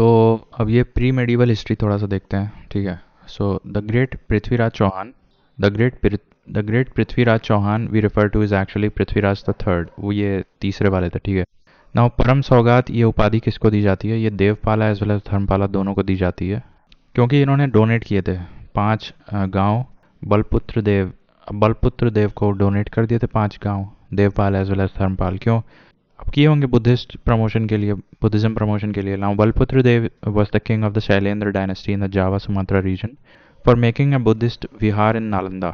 तो अब ये प्री मेडिवल हिस्ट्री थोड़ा सा देखते हैं, ठीक है। So the great Prithviraj Chauhan, the great Prithviraj Chauhan we refer to is actually Prithviraj the third, वो ये तीसरे वाले थे, ठीक है। नाउ परम सौगात, ये उपाधि किसको दी जाती है? ये Devapala as well as Dharmapala दोनों को दी जाती है, क्योंकि इन्होंने डोनेट किए थे 5 गांव। बलपुत्र देव को डोनेट कर दिए थे 5 गांव, Devpal as well as Dharmpal. क्यों? अब किए होंगे बुद्धिस्ट प्रमोशन के लिए, बुद्धिज्म प्रमोशन के लिए। Now Balaputra Deva was the king of the Shailendra dynasty in the Java Sumatra region for making a Buddhist vihar in Nalanda.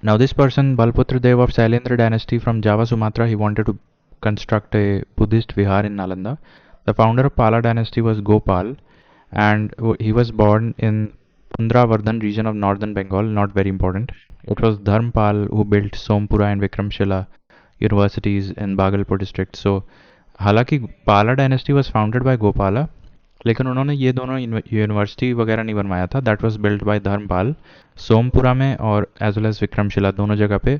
Now this person, Balputra Dev of Shailendra dynasty from Java Sumatra, he wanted to construct a Buddhist vihar in Nalanda. The founder of Pala dynasty was Gopal, and he was born in Pundravardhan region of northern Bengal, not very important. It was Dharmpal who built Sompura and Vikramshila universities in Bhagalpur district. So हालांकि Pala dynasty was founded by Gopala, लेकिन उन्होंने ये दोनों university वगैरह नहीं बनवाया था। That was built by Dharmpal, Somapura में और एज वेल एज विक्रमशिला, दोनों जगह पे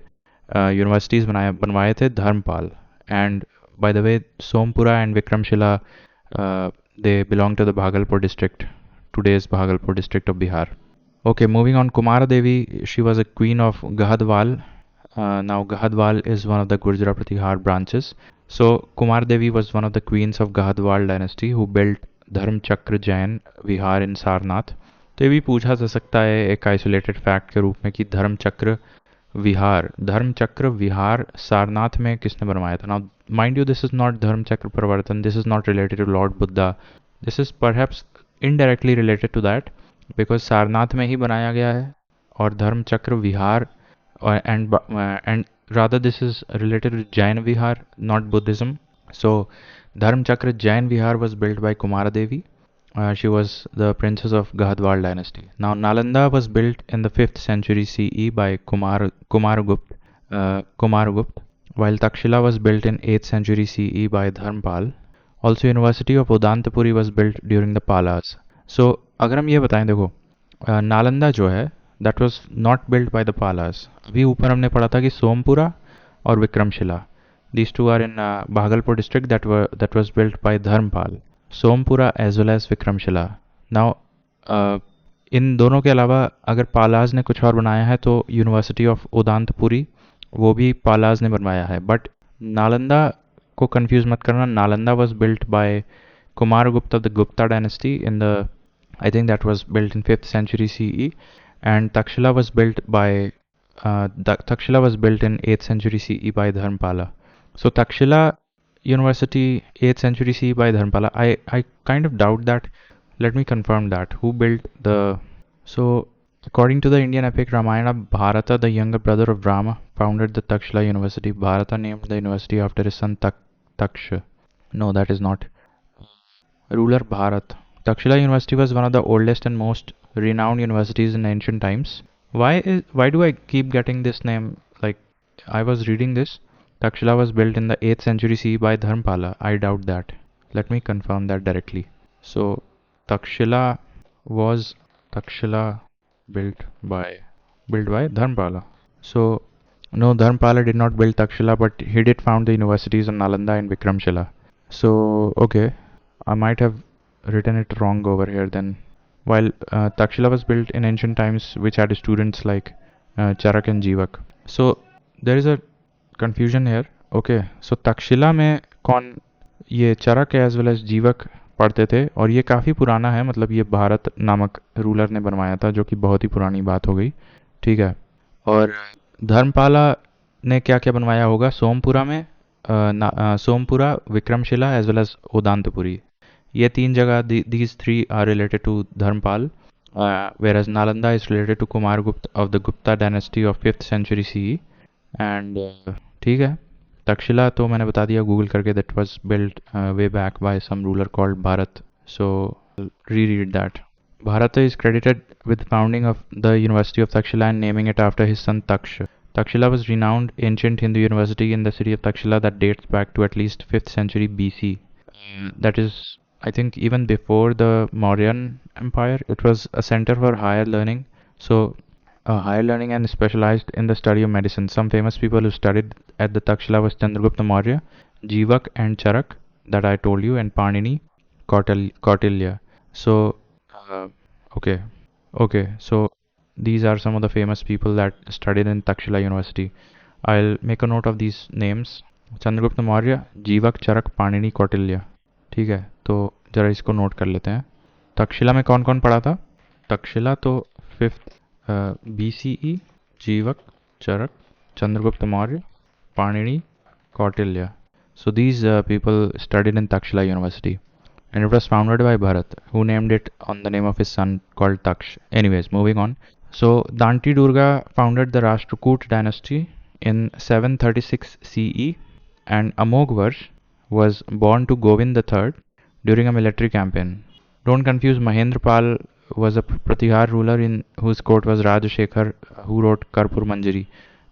यूनिवर्सिटीज़ बनवाए थे Dharmpal. And by the way Somapura and Vikramshila they belong to the Bhagalpur district, today's Bhagalpur district of Bihar. Okay, moving on, Kumara Devi, she was a queen of Gahadwal. Now Gahadwal is one of the Gurjara Pratihar branches. So Kumar Devi was one of the queens of Gahadwal dynasty who built Dharmachakra Jina Vihara in Sarnath. तो ये भी पूछा जा सकता है एक isolated fact के रूप में कि धर्मचक्र विहार सारनाथ में किसने बनवाया था। Now mind you, this is not Dharmachakra Pravartan, this is not related to Lord Buddha, this is perhaps indirectly related to that, because Sarnath में ही बनाया गया है। और धर्मचक्र विहार and rather this is related to Jain Vihar, not Buddhism. So Dharmchakra Jain Vihar was built by Kumara Devi. She was the princess of Gahadwal dynasty. Now Nalanda was built in the 5th century CE by Kumaragupta, while Takshila was built in 8th century CE by Dharmpal. Also University of Udantapuri was built during the Palas. So अगर हम ये बताएं, देखो नालंदा जो है that was not built by the Palas. अभी ऊपर हमने पढ़ा था कि सोमपुरा और Vikramshila, these two are in Bhagalpur district that was built by Dharmpal. Sompura as well as Vikramshila. Now इन दोनों के अलावा अगर पालाज ने कुछ और बनाया है तो यूनिवर्सिटी ऑफ उदांतपुरी, वो भी पालाज ने बनवाया है। बट नालंदा को कंफ्यूज मत करना, Nalanda was built by Kumaragupta of the Gupta dynasty in the, I think that was built in 5th century CE. And Takshila was built in 8th century CE by Dharmpala. So Takshila University 8th century CE by Dharmpala. I kind of doubt that. Let me confirm that. Who built the... So according to the Indian epic Ramayana, Bharata, the younger brother of Rama, founded the Takshila University. Bharata named the university after his son Taksha. No, that is not. Ruler Bharat. Takshila University was one of the oldest and most renowned universities in ancient times. Why do I keep getting this name? Like, I was reading this. Takshila was built in the 8th century CE by Dharmpala. I doubt that. Let me confirm that directly. So Takshila built by Dharmpala. So no, Dharmpala did not build Takshila, but he did found the universities of Nalanda and Vikramshila. So okay, I might have written it wrong over here then. While Takshila was built in ancient times, which had students like Charak and Jivak. So there is a confusion here. Okay, so Takshila में कौन, ये चरक as well as जीवक पढ़ते थे, और ये काफ़ी पुराना है, मतलब ये भारत नामक रूलर ने बनवाया था, जो कि बहुत ही पुरानी बात हो गई, ठीक है। और धर्मपाला ने क्या क्या बनवाया होगा सोमपुरा में, Somapura, Vikramshila as well as Odantapuri, ये 3 जगह, these 3 are related to Dharmpal, whereas Nalanda is related to Kumaragupta of the Gupta dynasty of 5th century CE. And ठीक है, तक्षशिला तो मैंने बता दिया गूगल करके, that was built way back by some ruler called Bharat. So reread that. Bharata is credited with founding of the University of Takshila and naming it after his son Taksha. Takshila was renowned ancient Hindu university in the city of Takshila that dates back to at least 5th century BC. That is, I think, even before the Mauryan Empire. It was a center for higher learning. So higher learning and specialized in the study of medicine. Some famous people who studied at the Takshila was Chandragupta Maurya, Jivak and Charak that I told you, and Panini, Kautilya. So uh, okay, okay, so these are some of the famous people that studied in Takshila University. I'll make a note of these names. Chandragupta Maurya, जीवक, चरक, पाणिनि, कौटिल्य। ठीक है, तो जरा इसको note कर लेते हैं। तक्षशिला में कौन कौन पढ़ा था? तक्षशिला तो 5th BCE, जीवक, चरक, Chandragupta Maurya, Panini, Kautilya. So these people studied in Takshila University, and it was founded by Bharat, who named it on the name of his son called Taksh. Anyways, moving on. So Danti Durga founded the Rashtrakoot dynasty in 736 CE, and Amogvarsh was born to Govind III during a military campaign. Don't confuse, Mahendrapal was a Pratihar ruler in whose court was Rajashekhar, who wrote Karpur Manjari.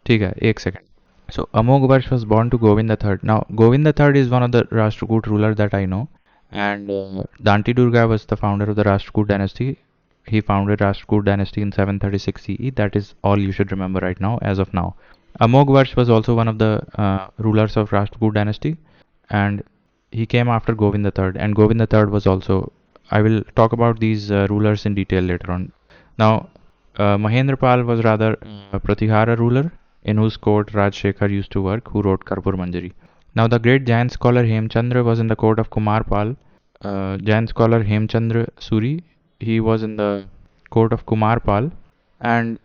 ठीक है, एक second. So Amogvarsh was born to Govind III. Now Govind III is one of the Rashtrakoot rulers that I know, and Danti Durga was the founder of the Rashtrakoot dynasty. He founded Rashtrakoot dynasty in 736 CE. That is all you should remember right now, as of now. Amogvarsh was also one of the rulers of Rashtrakoot dynasty, and he came after Govind III. And Govind III was also. I will talk about these rulers in detail later on. Now, Mahendrapal was rather a Pratihara ruler in whose court Rajshekhar used to work, who wrote Karpur Manjari. Now, the great Jain scholar Hemchandra was in the court of Kumarpal. Jain scholar Hemchandra Suri, he was in the court of Kumarpal, and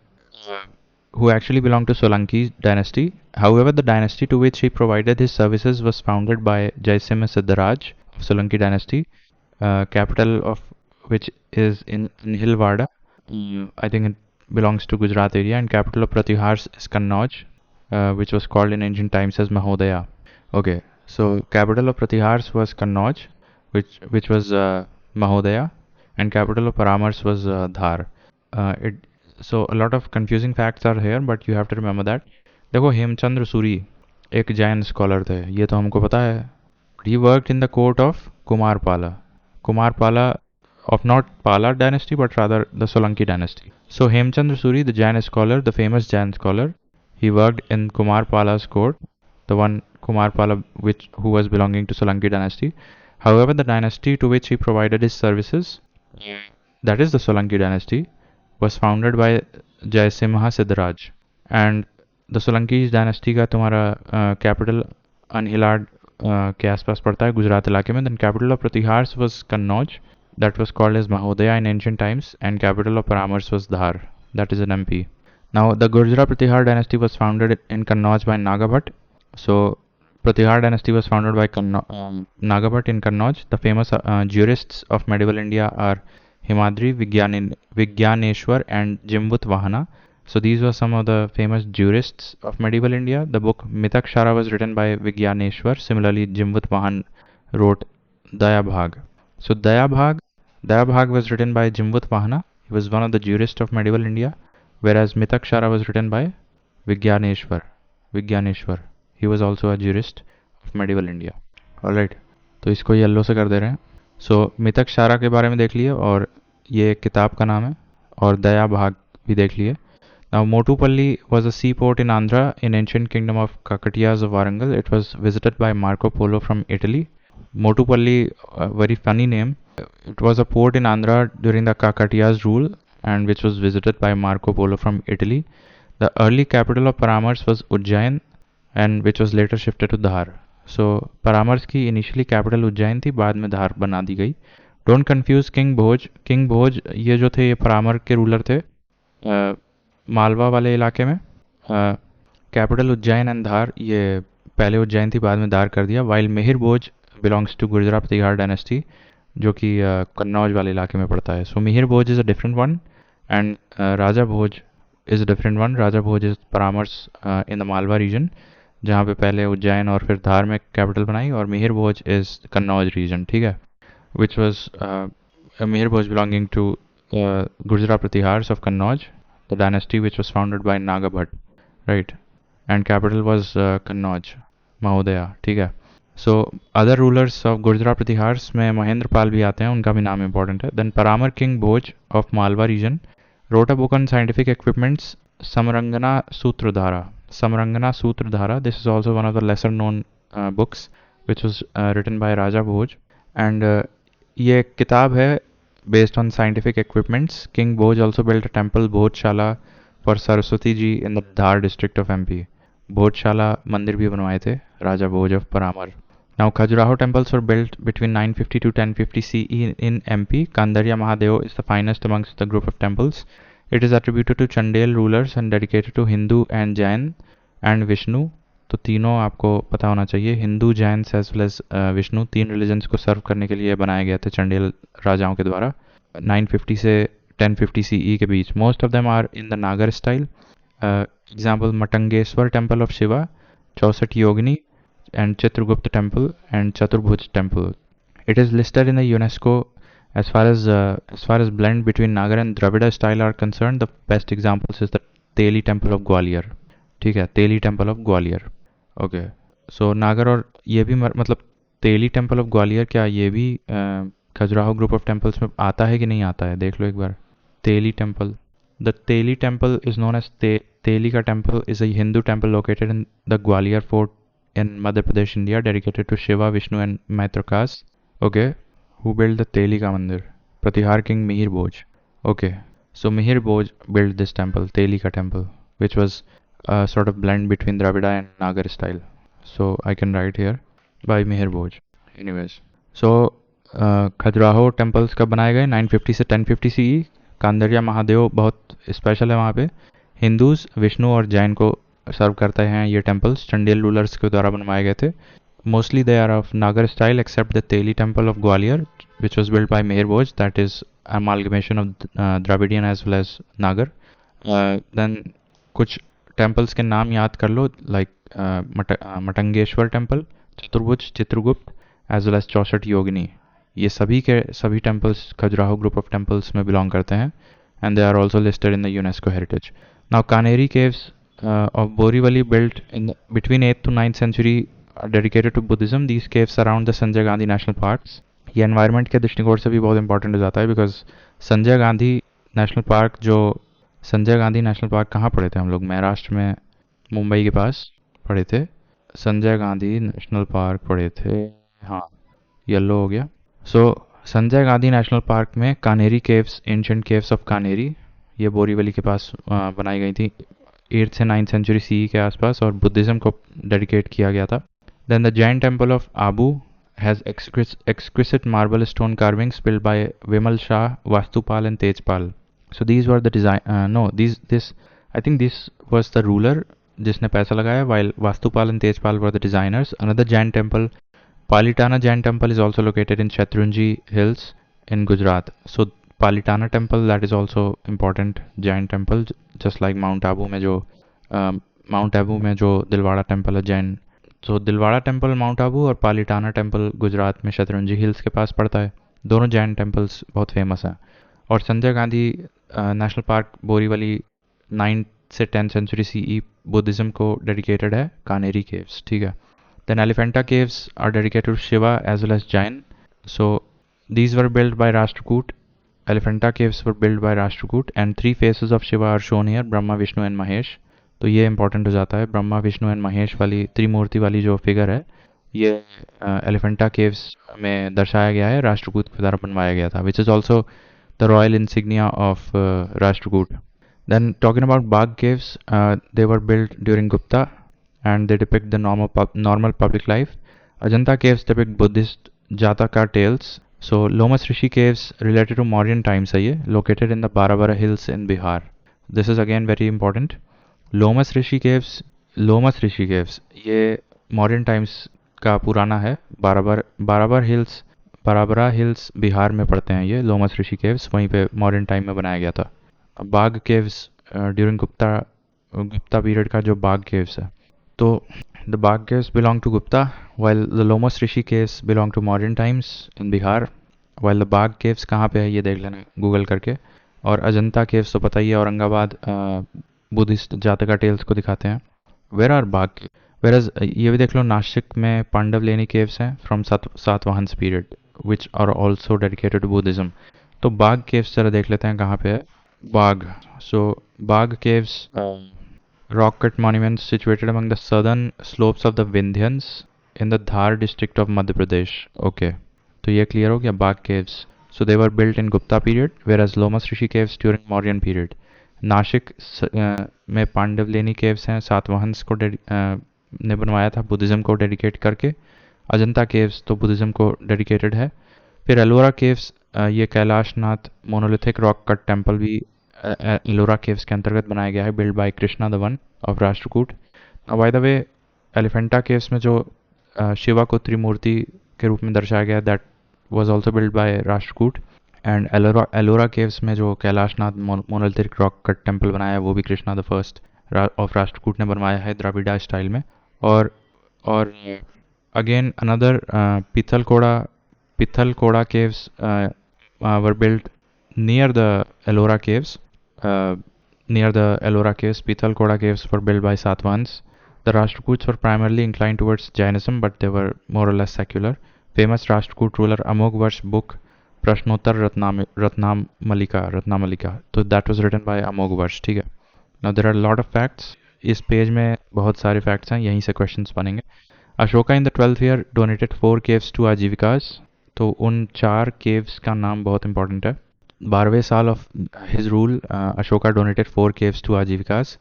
who actually belonged to Solanki dynasty. However, the dynasty to which he provided his services was founded by Jaisimha Siddharaj of Solanki dynasty, capital of which is in Nihilwada. I think it belongs to Gujarat area, and capital of Pratihars is Kannauj, which was called in ancient times as Mahodaya. Okay, so capital of Pratihars was Kannauj, which was Mahodaya, and capital of Paramars was Dhar. It So a lot of confusing facts are here, but you have to remember that. देखो, हेमचंद्र सूरी एक Jain scholar थे, ये तो हमको पता है. He worked in the court of Kumarpala. Kumarpala of not Pala dynasty, but rather the Solanki dynasty. So Hemchandra Suri, the Jain scholar, the famous Jain scholar, he worked in Kumarpala's court, the one Kumarpala who was belonging to Solanki dynasty. However, the dynasty to which he provided his services, that is the Solanki dynasty, was founded by Jaisimha Siddharaj. And the Solanki dynasty का तुम्हारा capital अनहिलाड के आसपास पड़ता है, गुजरात इलाके में. Then capital of Pratihars was Kannauj, that was called as Mahodaya in ancient times, and capital of Paramars was Dhar, that is in MP. Now the Gurjara Pratihar dynasty was founded in Kannauj by Nagabhat. So Pratihar dynasty was founded by Nagabhat in Kannauj. The famous jurists of medieval India are Himadri, Vigyaneshwar, and Jimvut Vahana. So these were some of the famous jurists of medieval India. The book Mitakshara was written by Vigyaneshwar. Similarly, Jimvut Vahan wrote Dayabhag. So Dayabhag was written by Jimvut Vahana. He was one of the jurists of medieval India, whereas Mitakshara was written by Vigyaneshwar. He was also a jurist of medieval India. Alright, तो इसको yellow से कर दे रहे हैं. सो मितकशारा के बारे में देख लिए, और ये एक किताब का नाम है, और दया भाग भी देख लिए. Now Motupalli was a seaport in Andhra in ancient kingdom of Kakatiyas of Warangal. It was visited by Marco Polo from Italy. Motupalli, a very funny name. It was a port in Andhra during the Kakatiyas rule, and which was visited by Marco Polo from Italy. The early capital of Paramars was Ujjain, and which was later shifted to Dhar. So Paramars की initially capital Ujjain थी, बाद में धार बना दी गई. Don't confuse king भोज ये जो थे, ये परामर के रूलर थे मालवा वाले इलाके में. कैपिटल उज्जैन एंड धार, ये पहले उज्जैन थी, बाद में धार कर दिया. While Mihir Bhoj belongs to Gurjara Pratihara dynasty, जो कि कन्नौज वाले इलाके में पड़ता है. So Mihir Bhoj is a different one, and Raja Bhoj is a different one. Raja Bhoj is Paramaras in the Malwa region, जहाँ पे पहले उज्जैन और फिर धार में कैपिटल बनाई, और मिहिर भोज इज़ कन्नौज रीजन. ठीक है, which was Mihir Bhoj belonging to Gurjara Pratiharas of Kannauj, the dynasty which was founded by Nagabhat, right? And capital was Kannauj, Mahodaya. ठीक है. So other rulers of Gurjara Pratihars में महेंद्रपाल भी आते हैं, उनका भी नाम important है. Then Paramar King Bhoj of Malwa region wrote a book on scientific equipments, Samrangana Sutradhara. This is also one of the lesser known books which was written by Raja Bhoj. And ये किताब है based on scientific equipments. King Bhoj also built a temple, Bhojshala, for Saraswati ji in the Dhar district of MP. Bhojshala मंदिर भी बनवाए थे राजा भोज of Paramar. Now Khajuraho temples were built between 950 to 1050 CE in MP. Kandarya Mahadeo is the finest amongst the group of temples. It is attributed to Chandel rulers and dedicated to Hindu and Jain and Vishnu. तो तीनों आपको पता होना चाहिए, Hindu, Jain as well as Vishnu, तीन religions को सर्व करने के लिए बनाए गए थे चंडेल राजाओं के द्वारा 950 से 1050 CE के बीच. Most of them are in the Nagara style. Example Matangeshwar temple of Shiva, 64 Yogini, and Chitragupta temple and Chaturbhuj temple. It is listed in the UNESCO as far as blend between Nagar and Dravida style are concerned. The best examples is the Teli temple of Gwalior. ठीक है, तेली temple of Gwalior. Okay, सो नागर और ये भी मतलब तेली temple of Gwalior, क्या ये भी खजुराहो ग्रुप ऑफ टेम्पल्स में आता है कि नहीं आता है, देख लो एक बार. Teli temple, the Teli temple is known as Teli का temple is a Hindu temple located in the Gwalior fort in Madhya Pradesh, India, dedicated to Shiva, Vishnu and Maitrakas. Okay, who built the Telika Mandir? Pratihar King Mihir Bhoj. Okay, so Mihir Bhoj built this temple, Telika temple, which was a sort of blend between Dravida and Nagar style. So I can write here by Mihir Bhoj. Anyways, so Khajuraho temples कब बनाए गए? 950 से 1050 CE. कांदरिया Mahadev बहुत special है वहाँ पे. Hindus, Vishnu और जैन को सर्व करते हैं ये टेम्पल्स. चंडेल रूलर्स के द्वारा बनवाए गए थे. Mostly they are of Nagar style except the Teli temple of Gwalior which was build by Mihir Bhoj, that is amalgamation of Dravidian as well as Nagar. Then कुछ टेम्पल्स के नाम याद कर लो, like Matangeshwar temple, Chaturbhuj, Chitragupta as well as 64 Yogini. ये सभी के सभी temples Khajuraho group of temples में बिलोंग करते हैं and they are also listed in the UNESCO heritage. Now Kanheri caves of Borivali built in between 8th to 9th century are dedicated to Buddhism. These caves surround the Sanjay Gandhi National Parks. ये environment के दृष्टिकोण से भी बहुत important हो जाता है because Sanjay Gandhi national park, जो संजय गांधी नेशनल पार्क कहाँ पड़े थे हम लोग? महाराष्ट्र में, मुंबई के पास पड़े थे. संजय गांधी नेशनल पार्क पड़े थे, हाँ येलो हो गया. सो संजय गांधी नेशनल पार्क में Kanheri caves, ancient caves of Kanheri, ये बोरीवली के पास बनाई गई थी 8th से 9th सेंचुरी CE के आसपास और बुद्धिज़्म को डेडिकेट किया गया था. Then the Jain temple of Abu has exquisite marble stone carvings built by Vimal Shah, Vastupal and Tejpal. So these were the design, no this I think this was the ruler जिसने पैसा लगाया, while Vastupal and Tejpal were the designers. Another Jain temple, Palitana Jain temple is also located in Shatrunjaya hills in Gujarat. So Palitana temple, that is also important Jain temple, just like Mount Abu में जो Dilwara temple है जैन. तो Dilwara temple mount Abu और पालिटाना temple Gujarat में शतरंजी hills के पास पड़ता है. दोनों जैन टेम्पल्स बहुत फेमस हैं. और Sanjay Gandhi national park Borivali 9th से 10th सेंचुरी CE बुद्धिज़्म को डेडिकेटेड है. कानेरी केव्स, ठीक है. Then Elephanta caves are dedicated to Shiva as well as Jain. So these were build by Rashtrakuta. Elephanta caves were built by Rashtrakoot and 3 faces of Shiva are shown here, Brahma, Vishnu and Mahesh. तो ये important हो जाता है. Brahma, Vishnu and Mahesh वाली त्रिमूर्ति वाली जो figure है ये एलिफेंटा केव्स में दर्शाया गया है, राष्ट्रकूट के द्वारा बनवाया गया था, which is also the royal insignia of Rashtrakuta. Then talking about Bagh caves, they were build during Gupta and they depict the normal public life. Ajanta caves depict Buddhist Jataka tales. So Lomas Rishi caves related to Mauryan times है ये, located in the Barabara hills in Bihar. This is again very important. Lomas Rishi caves ये Mauryan times का पुराना है. बाराबरा hills Bihar में पड़ते हैं ये लोमस ऋषि केव्स, वहीं पे मॉडर्न टाइम में बनाया गया था. बाग केव्स ड्यूरिंग गुप्ता पीरियड का जो बाग केव्स है. तो the Bagh caves belong to Gupta, while the Lomas Rishi caves belong to modern times in Bihar. While the Bagh caves कहाँ पे है ये देख लेना गूगल करके. और अजंता केव्स तो पता ही है, औरंगाबाद बुद्धिस्ट जातका टेल्स को दिखाते हैं. वेयर आर बाग, वेरज ये भी देख लो नासिक में पांडवलेनी केव्स हैं from Satavahanas period which are also dedicated to Buddhism. तो बाग केव्स जरा देख लेते हैं कहाँ पे है बाग. सो बाग caves rock cut monuments situated among the southern slopes of the Vindhyans in the Dhar district of Madhya Pradesh. Okay, तो ये क्लियर हो गया बाग caves. So they were built in Gupta period, whereas Lomas Rishi caves during Mauryan period. Nashik में Pandavleni caves हैं, सातवाहंस को ने बनवाया था बुद्धिज़्म को डेडिकेट करके. अजंता केव्स तो बुद्धिज़्म को डेडिकेटेड है. फिर एलोरा केव्स, ये Kailashnath monolithic rock cut temple भी एलोरा केव्स के अंतर्गत बनाया गया है, build by Krishna the one of Rashtrakuta. Bye the way, Elephanta caves में जो शिवा को त्रिमूर्ति के रूप में दर्शाया गया, that was also build by Rashtrakuta. And Ellora caves में जो Kailashnath monolithic rock cut temple बनाया है, वो भी Krishna the first of Rashtrakuta ने बनवाया है द्राविड़ा स्टाइल में. और again another Pitalkhora caves were built near the Ellora caves. Near the Ellora caves, Pithalkoda caves were built by Satvans. The Rashtrakuts were primarily inclined towards Jainism, but they were more or less secular. Famous Rashtrakoot ruler Amogvarsh book Prashnotar Ratnamalika. So that was written by Amogvarsh. ठीक है. Now there are a lot of facts. इस page में बहुत सारे facts हैं, यहीं से questions बनेंगे. Ashoka in the 12th year donated 4 caves to Ajivikas. तो उन 4 caves का नाम बहुत important है. 12वें साल of his rule Ashoka donated 4 caves to आजीविकास.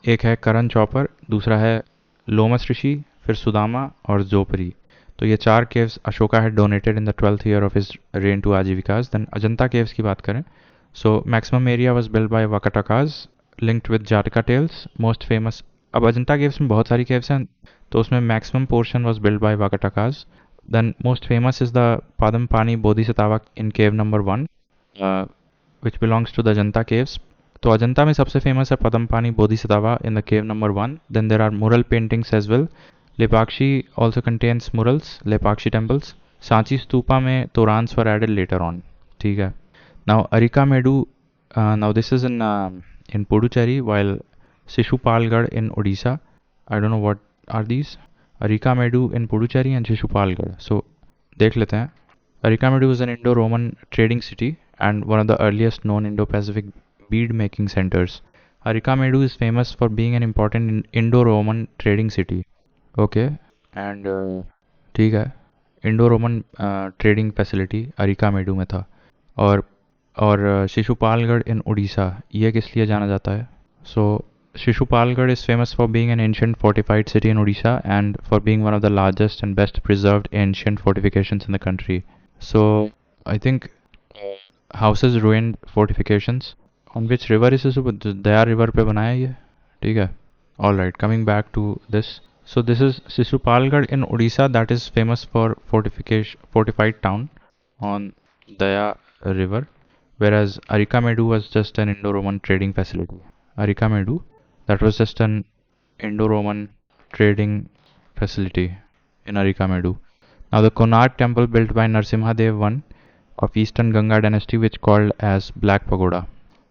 एक है करण चौपर, दूसरा है लोमस ऋषि, फिर सुदामा और जोपरी. तो ये 4 caves अशोका है donated in the 12th year of his reign to Ajivikas. Then Ajanta caves की बात करें, so maximum area was build by Vakatakas linked with Jataka tales. Most famous, अब अजंता caves में बहुत सारी caves हैं, तो उसमें maximum portion was build by Vakatakas. Then most famous is the Padampani Bodhisattva in cave number 1, which belongs to the Ajanta caves. तो अजंता में सबसे फेमस है पदमपानी Bodhisattva in the cave number 1. Then there are mural paintings as well. Lepakshi also contains murals, Lepakshi temples. Sanchi stupa में Torans were added later on. ठीक है. Now Arika Medu, now this is in Puducherry, while Shishupalgarh in Odisha. I don't know what are these. Arika Medu in Puducherry and Shishupalgarh. So देख लेते हैं. Arika Medu is an Indo-Roman trading city and one of the earliest known Indo-Pacific bead making centers. Arika Medu is famous for being an important Indo-Roman trading city. Okay, and ठीक है, Indo-Roman trading facility Arika Medu में था. और Sisupalgarh in Orissa, ये किस लिए जाना जाता है? So Shishupalgarh is famous for being an ancient fortified city in Odisha and for being one of the largest and best preserved ancient fortifications in the country. So I think houses ruined fortifications. On which river is this? Daya river पे बनाया ये. ठीक है. All right, coming back to this. So this is Shishupalgarh in Odisha, that is famous for fortified town on Daya river, whereas Arika Medu was just an Indo-Roman trading facility. Arika Medu, that was just an Indo-Roman trading facility in Arika Medu. Now the Konark temple built by Narsimha Dev I of Eastern Ganga dynasty, which called as Black Pagoda.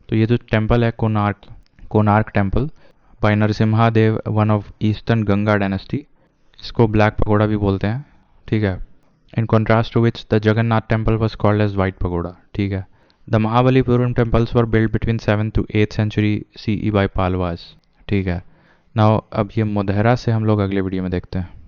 तो ये जो temple है Konark temple by Narsimha Dev I of Eastern Ganga dynasty, इसको Black Pagoda भी बोलते हैं. ठीक है. In contrast to which the Jagannath temple was called as White Pagoda. ठीक है. The Mahabalipuram temples were built between 7th to 8th century CE by Palwas. ठीक है. नाउ अब ये मोधेरा से हम लोग अगले वीडियो में देखते हैं.